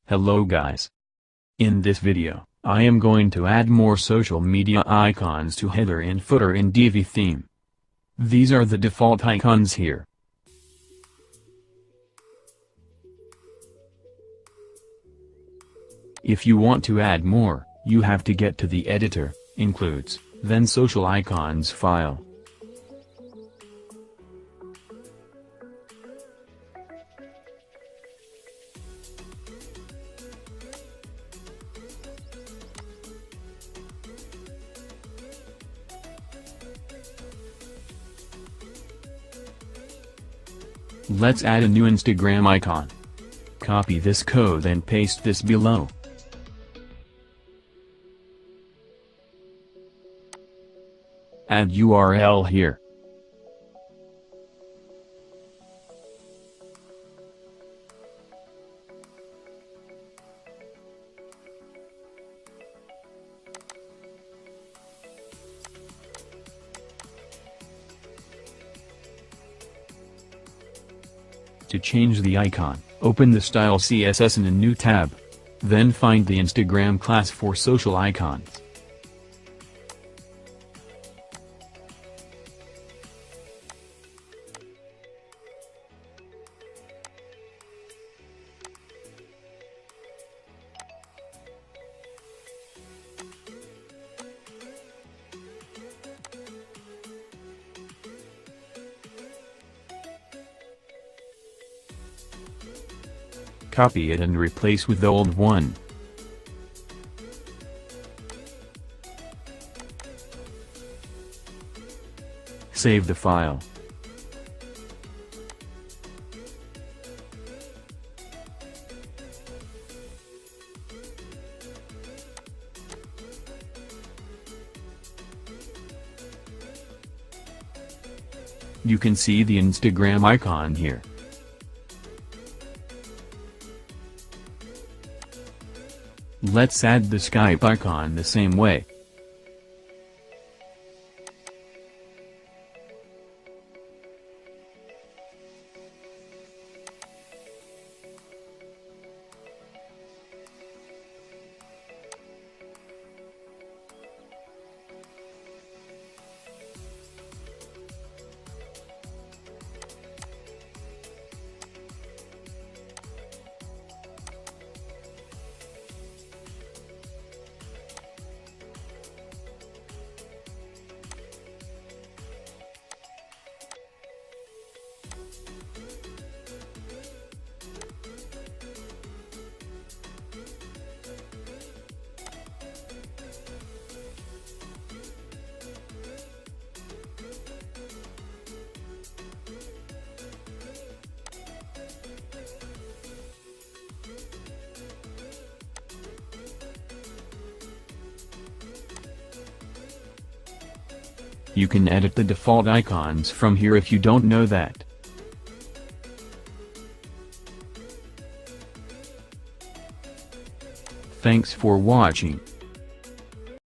Hello guys. In this video, I am going to add more social media icons to header and footer in Divi theme. These are the default icons here. If you want to add more, you have to get to the editor, includes, then social icons file. Let's add a new Instagram icon. Copy this code and paste this below. Add URL here. To change the icon, open the Style CSS in a new tab. Then find the Instagram class for social icons. Copy it and replace with the old one. Save the file. You can see the Instagram icon here. Let's add the Skype icon the same way. You can edit the default icons from here if you don't know that. Thanks for watching.